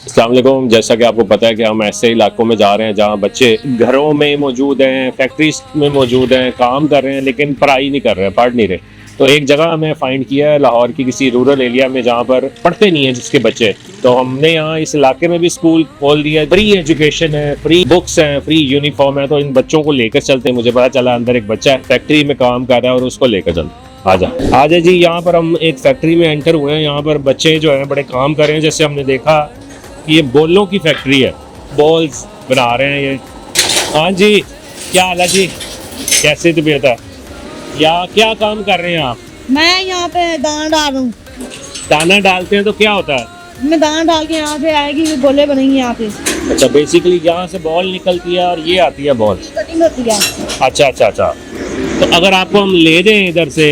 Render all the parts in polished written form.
अस्सलाम वालेकुम। जैसा कि आपको पता है कि हम ऐसे इलाकों में जा रहे हैं जहाँ बच्चे घरों में मौजूद हैं, फैक्ट्रीज में मौजूद हैं, काम कर रहे हैं लेकिन पढ़ाई नहीं कर रहे हैं, पढ़ नहीं रहे। तो एक जगह हमें फाइंड किया है लाहौर की किसी रूरल एरिया में जहाँ पर पढ़ते नहीं है जिसके बच्चे। तो हमने यहाँ इस इलाके में भी स्कूल खोल दिया है, फ्री एजुकेशन है, फ्री बुक्स हैं, फ्री यूनिफॉर्म है। तो इन बच्चों को लेकर चलते हैं। मुझे पता चला अंदर एक बच्चा है फैक्ट्री में काम कर रहा है और उसको लेकर चलते। आजा जी। यहाँ पर हम एक फैक्ट्री में एंटर हुए हैं। यहाँ पर बच्चे जो हैं बड़े काम कर रहे हैं। जैसे हमने देखा ये बॉलों की फैक्ट्री है, बॉल्स बना रहे हैं ये। हाँ जी, क्या हाल है जी, कैसे तबीयत है? या क्या काम कर रहे हैं आप? मैं यहाँ पे दाना डाल रहा हूँ। दाना डालते हैं तो क्या होता है? मैं दाना डाल के यहाँ से आएगी, ये बोले बनेंगी यहाँ पे। अच्छा, बेसिकली यहाँ से बॉल निकलती है और ये आती है बॉल। कटिंग होती है। अच्छा। तो अगर आपको हम ले दें इधर से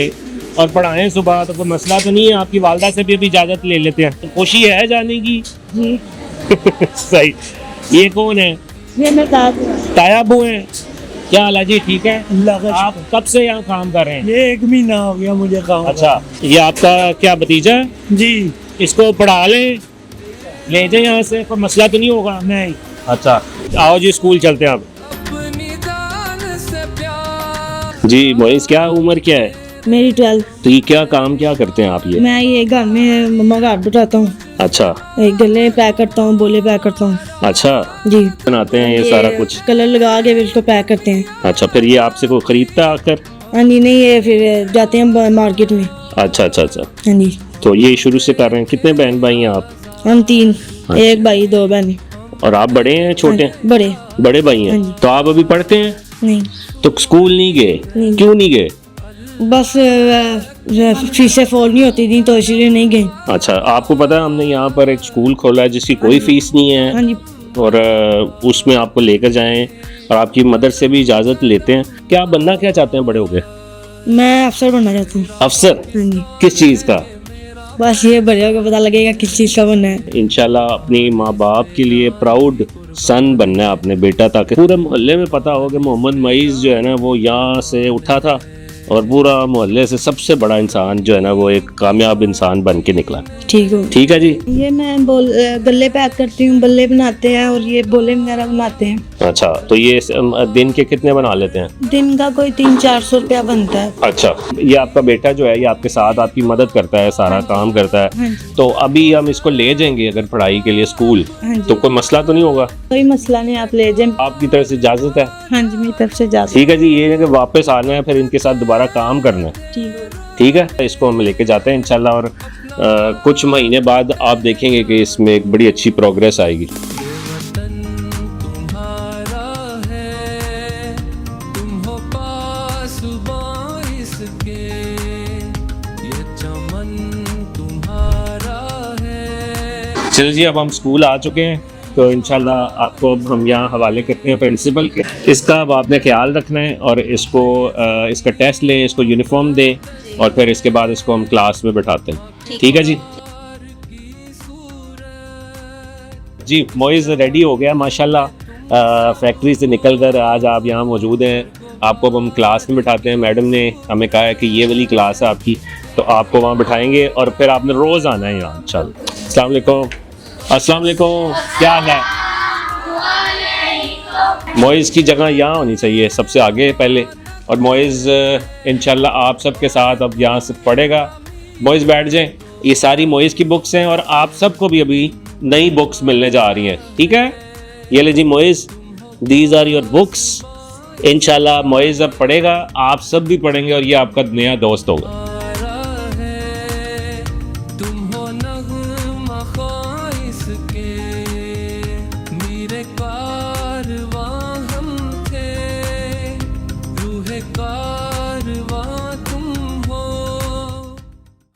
और पढ़ाएं सुबह तो कोई मसला तो नहीं है? आपकी वालदा से भी अभी इजाज़त ले लेते हैं तो खुशी है जाने की? जी। सही। ये कौन है? ये मैं तायाबू हैं। क्या हाल है जी, ठीक है? आप कब से यहाँ काम कर रहे हैं? ये 1 महीना हो गया मुझे काम। अच्छा, ये आपका क्या भतीजा है? जी। इसको पढ़ा लें, ले जाए यहाँ से, कोई मसला तो नहीं होगा? नहीं। अच्छा, आओ जी स्कूल चलते हैं आप। जी मोइस, क्या उम्र क्या है? मेरी 12। तो ये क्या काम क्या करते हैं आप ये? मैं ये घर में मम्मा का हाथ बटाता हूँ, अच्छा गले पैक करता हूँ, बोले पैक करता हूँ। अच्छा, जी। बनाते हैं ये सारा कुछ? कलर लगा के फिर इसको पैक करते हैं। अच्छा, फिर ये आपसे कोई खरीदता है आकर? हाँ जी, नहीं ये फिर जाते हैं मार्केट में। अच्छा। हाँ जी। तो ये शुरू से कर रहे हैं। कितने बहन भाई हैं आप? हम 3, अच्छा। 1 भाई 2 बहन। और आप बड़े हैं छोटे? हाँ, बड़े भाई हैं। हाँ जी। तो आप अभी पढ़ते हैं? नहीं। तो स्कूल नहीं गए? नहीं। क्यों नहीं गए? बस फीसें फोड़ नहीं होती थी तो इसलिए नहीं गए। अच्छा, आपको पता है हमने यहाँ पर एक स्कूल खोला है जिसकी कोई फीस नहीं है। हाँ जी। और उसमें आपको लेकर जाएं और आपकी मदर से भी इजाज़त लेते हैं। क्या आप बनना क्या चाहते हैं बड़े हो गए? मैं अफसर बनना चाहता हूँ। अफसर? हाँ जी। किस चीज़ का? बस ये बड़े होकर पता लगेगा किस चीज़ का बनना है। इंशाल्लाह अपनी माँ बाप के लिए प्राउड सन बनना है अपने बेटा, ताकि पूरे मोहल्ले में पता हो कि मोहम्मद मईज़ जो है ना वो यहाँ से उठा था और पूरा मोहल्ले से सबसे बड़ा इंसान जो है ना वो एक कामयाब इंसान बन के निकला। ठीक है जी। ये मैं गले पैक करती हूँ, बल्ले बनाते हैं और ये बोले वगैरह बनाते हैं। अच्छा, तो ये दिन के कितने बना लेते हैं? दिन का कोई 300-400 रुपया बनता है। अच्छा, ये आपका बेटा जो है ये आपके साथ आपकी मदद करता है, सारा काम करता है। हाँ। तो अभी हम इसको ले जाएंगे अगर पढ़ाई के लिए स्कूल, हाँ जी। तो कोई मसला तो नहीं होगा? कोई मसला नहीं, आप ले जाए। आपकी तरफ से इजाज़त है? हाँ जी, मेरी तरफ से जा। ठीक है जी। ये है कि वापस आना है, फिर इनके साथ दोबारा काम करना है। ठीक है, इसको हम लेके जाते हैं इंशाल्लाह और कुछ महीने बाद आप देखेंगे कि इसमें एक बड़ी अच्छी प्रोग्रेस आएगी। चलिए जी, अब हम स्कूल आ चुके हैं तो इंशाल्लाह आपको अब हम यहाँ हवाले करते हैं प्रिंसिपल के। इसका अब आपने ख्याल रखना है और इसको इसका टेस्ट लें, इसको यूनिफॉर्म दें और फिर इसके बाद इसको हम क्लास में बैठाते हैं। ठीक है जी। जी, मोइज़ रेडी हो गया माशाल्लाह। फैक्ट्री से निकल कर आज आप यहाँ मौजूद हैं। आपको अब हम क्लास में बैठाते हैं। मैडम ने हमें कहा है कि ये वाली क्लास है आपकी, तो आपको वहाँ बैठाएंगे और फिर आपने रोज़ आना है यहाँ इंशाल्लाह। अस्सलाम वालेकुम। अस्सलाम वालेकुम, क्या हाल है? मोइज़ की जगह यहाँ होनी चाहिए सबसे आगे पहले, और मोइज़ इंशाल्लाह आप सबके साथ अब यहाँ से पढ़ेगा। मोइज़ बैठ जाएं। ये सारी मोइज़ की बुक्स हैं और आप सबको भी अभी नई बुक्स मिलने जा रही हैं। ठीक है, ये ले जी Moiz, these are your books. इंशाल्लाह मोइज़ अब पढ़ेगा, आप सब भी पढ़ेंगे और ये आपका नया दोस्त होगा।